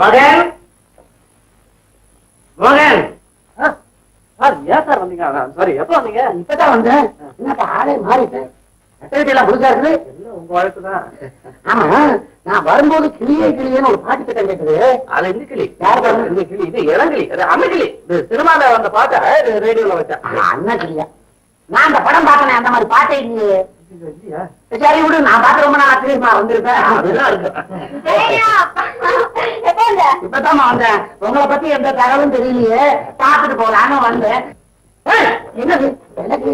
மகன் மகன் சார் ஏன் சார் வந்தீங்க? சாரி, எப்ப வந்தீங்க? இப்பதான் வந்தேன். என்னப்பா ஆளே மாறிட்டேன். எல்லாம் புதுசா இருக்குது. எல்லாம் உங்க வழக்குதான். ஆமா, நான் வரும்போது கிளியே கிளியேன்னு ஒரு பாட்டு திட்டம் கேட்டது. அது எந்த கிளி? யார் பாருங்க? இந்த கிளி இது இளங்கிளி, அது அன்னக்கிளி. இது சினிமால வந்த பாட்டை ரேடியோல வச்சேன். அண்ணா கிளியா? நான் அந்த படம் பார்த்தேன், அந்த மாதிரி பாட்டே இல்லையே. இல்லையா? சரி விடு, நான் பார்த்து ரொம்ப நாள் திரும்ப வந்திருப்பேன். அதெல்லாம் இருக்கு. இப்பதான் வந்தேன். உங்களை பத்தி எந்த தகவலும் தெரியலையே, பார்த்துட்டு போலான்னு வந்தேன். என்னது எனக்கு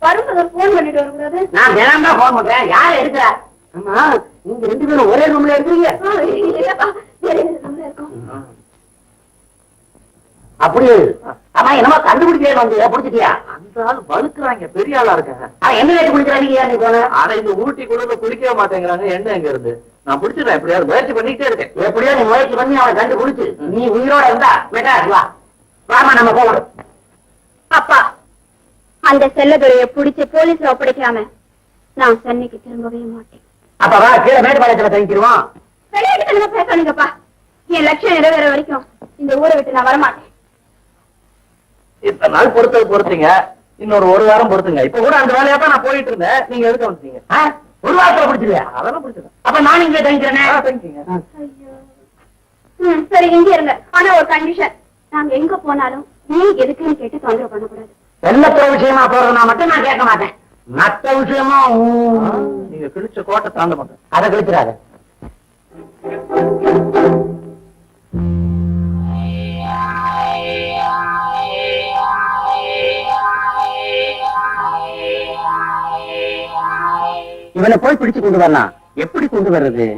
வரும்போது போன் பண்ணிட்டு வரக்கூடாது. நான் தினம் தான் போன் பண்றேன். யாரு எடுக்கிறா? ஆமா, நீங்க 2 பேரும் ஒரே ரூம்ல இருக்கிறீங்க. அப்படியே ஆமா, என்னமா கண்டுபிடிச்சே வந்து பிடிச்சிட்டியா? அந்த ஆள் வலுக்குறாங்க, பெரிய ஆளா இருக்காங்க. என்ன ரேட்டு குடிக்கிறாங்க? நீ போன ஆனா இந்த ஊட்டி குழுல குடிக்கவே மாட்டேங்கிறாங்க. என்ன எங்க இருந்து நான் பிடிச்சிடறேன். எப்படியாவது முயற்சி பண்ணிக்கிட்டே இருக்கேன். எப்படியோ நீ முயற்சி பண்ணி அவனை கண்டுபிடிச்சு நீ உயிரோட இருந்தா மெட்ராஸ் வா. வாமா, நம்ம போலாம். அப்பா, அந்த செல்லதுரையை பிடிச்சு போலீஸ்ல ஒப்படைக்காம நான் சென்னைக்கு திரும்பவே மாட்டேன். அப்ப வா, கீழே மேட்டுப்பாளையத்துல தங்கிடுவோம். விளையாட்டு பேசானுங்கப்பா. என் லட்சியம் நிறைவேற வரைக்கும் இந்த ஊரை விட்டு நான் வரமாட்டேன். இத்தனை நாள் பொறுத்தீங்க, இன்னொரு 1 வாரம் பொறுத்துங்க. இப்ப கூட அந்த வேலையாப்ப நான் போயிட்டு இருந்தேன். நீங்க எதுக்கு வந்துட்டீங்க? ஒரு வாரத்துல பிடிச்சிருவியா? அதெல்லாம் பிடிச்சிருக்கேன். அப்ப நான் இங்கே தங்கிக்கிறேனே. சரி, இங்க இருங்க. ஆனா ஒரு கண்டிஷன், நாங்க எங்க போனாலும் நீ எதுக்குன்னு கேட்டு தொந்தரவு பண்ணக்கூடாது. வெள்ளத்துற விஷயமா போறதுனா மட்டும் நான் கேட்க மாட்டேன். மத்த விஷயமா நீங்க கிழிச்ச கோட்டை தாண்ட மாட்டேன். அதை கிழிச்சிடாத. இவனை போய் பிடிச்சு கொண்டு வரலாம். எப்படி கொண்டு வர்றது?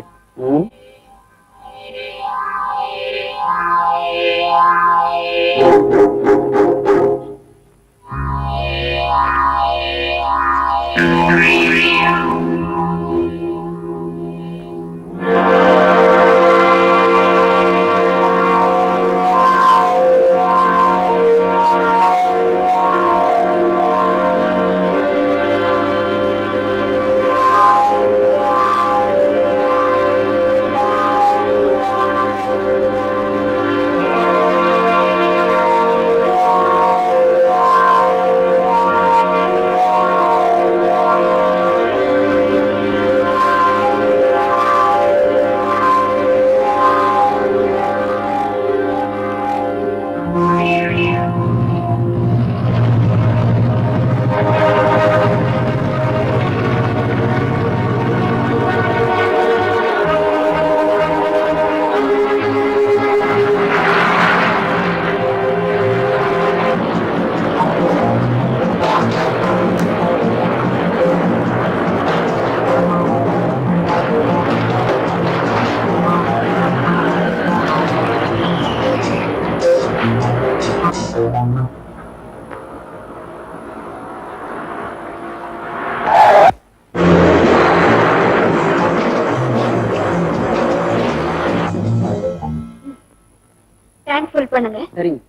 பண்ணுங்க. சரிங்க.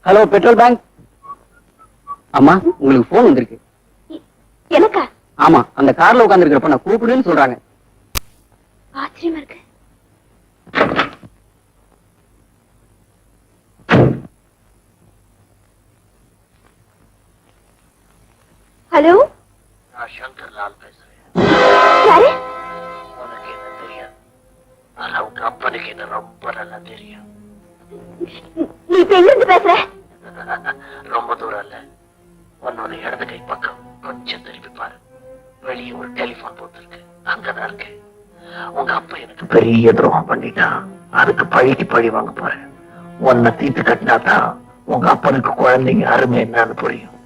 Hello, petrol bank. அம்மா, உங்களுக்கு போன் வந்திருக்கு. எனக்கா? ஆமா, அந்த கார்ல உட்கார்ந்து இருக்கிறப்ப நான் கூப்பிடுன்னு சொல்றாங்க. ஆச்சரியமா இருக்கு. ஹலோ, நான் சங்கர் லால் பேசுறேன். யாரு? உனக்கு என்ன தெரியும்? ஆனா உங்க அப்பனுக்கு என்ன ரொம்ப நல்லா தெரியும். நீ இப்ப எங்க இருந்து பேசுற? ரொம்ப தூரம் இல்ல, உன்னோட இடது கை பக்கம் கொஞ்சம் திரும்பி பாரு. வெளியே ஒரு டெலிபோன் பூத் இருக்கு, அங்கதான் இருக்கு. உங்க அப்பா எனக்கு பெரிய துரோகம் பண்ணிட்டான். அதுக்கு பழிக்கு பழி வாங்க போறேன். உன்னை தீர்த்து கட்டினாதான் உங்க அப்பனுக்கு குழந்தைங்க அருமை என்னன்னு புரியும்.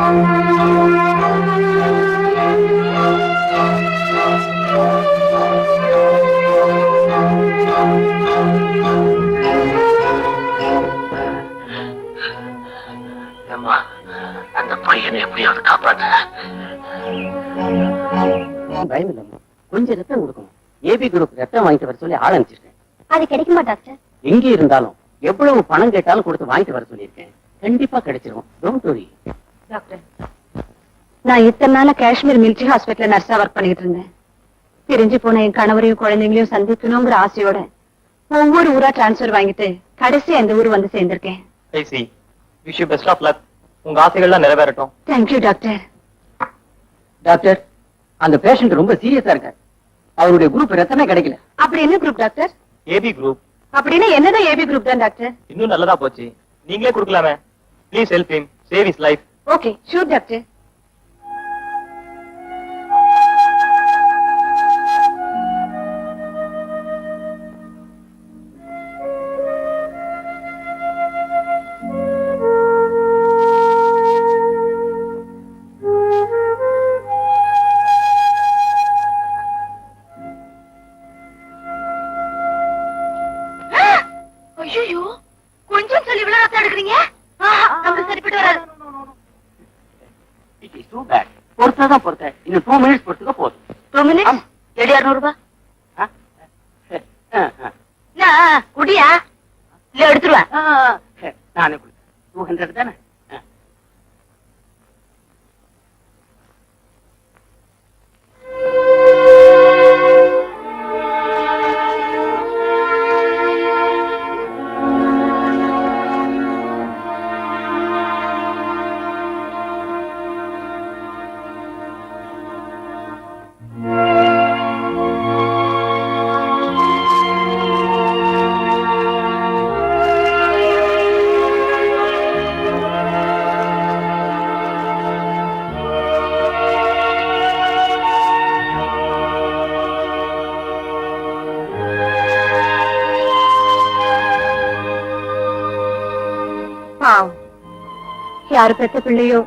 ஏம்மா, அந்த பையனை எப்படியாவது காப்பாத்து. பயம் இல்லம்மா, கொஞ்சம் ரத்தம் கொடுக்கணும். ஏபி குரூப் ரத்தம் வாங்கிட்டு வர சொல்லி ஆரம்பிச்சிருக்கேன். அது கிடைக்குமா டாக்டர்? எங்க இருந்தாலும் எவ்வளவு பணம் கேட்டாலும் கொடுத்து வாங்கிட்டு வர சொல்லியிருக்கேன். கண்டிப்பா கிடைச்சிரும். Don't worry. டாக்டர், நான் இத்தனை நாளா காஷ்மீர் மிலிட்டரி ஹாஸ்பிட்டல் நர்ஸா ஒர்க் பண்ணிட்டு இருந்தேன். பிரிஞ்சு போன என் கணவரையும் குழந்தைங்களையும் சந்திக்கணுங்கிற ஆசையோட ஒவ்வொரு ஊரா டிரான்ஸ்பர் வாங்கிட்டு கடைசி அந்த ஊர் வந்து சேர்ந்திருக்கேன். Wish you best of luck. உங்க ஆசைகள்லாம் நிறைவேறட்டும். Thank you doctor. டாக்டர், அந்த பேஷண்ட் ரொம்ப சீரியஸா இருக்கார். அவருடைய குரூப் ரத்தமே கிடைக்கல. அப்படி என்ன குரூப் டாக்டர்? AB group. அப்படின்னு என்னதான் ஏபி குரூப் தான் டாக்டர். இன்னும் நல்லதா போச்சு. நீங்களே கொடுக்கலாமே. Please help him, save his life. Okay, sure doctor. ஐயோ, கொஞ்சம் சொல்லி இவ்வளவு ரத்தம் எடுக்கிறீங்க? நமக்கு சரிப்பட்டு வராது. It is too bad. பொறுத்ததான் பொறுத்த. இன்னும் 2 மினிட்ஸ் பொறுத்துக்க போதும். 2 மினிட்ஸ்? 200 ரூபாய். குடியா இல்ல எடுத்துருவேன். நானே 200 தானே. யாரு பெத்த பிள்ளையோ.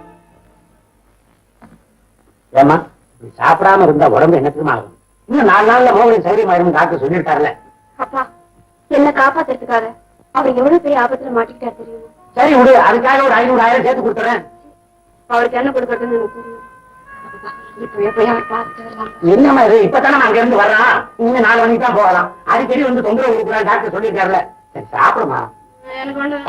ஏமா சாப்பிடாம இருந்தா உடம்பு என்னத்துக்குமா ஆகும்? இன்னும் 4 நாள்ல மோகனி சௌரியமாயிரும் டாக்டர் சொல்லிட்டார்ல. அப்பா, என்ன காப்பாத்துறதுக்காக அவர் எவ்வளவு பெரிய ஆபத்துல மாட்டிக்கிட்டார் தெரியுமா? சரி விடு, அதுக்காக ஒரு 500 1000 சேர்த்து கொடுத்துறேன். அவருக்கு என்ன கொடுக்கறதுன்னு எனக்கு தெரியும். இப்பவே போய் அவர் பார்த்துட்டு வரலாம். என்னமா இது, இப்பதானே அங்க இருந்து வர்றான். இனிமே 4 மணிக்கு தான் போகலாம். அடிக்கடி வந்து தொந்தரவு கொடுக்குறான் டாக்டர் சொல்லிட்டார்ல. சரி சாப்பிடுமா. எனக்கு ஒண்ணு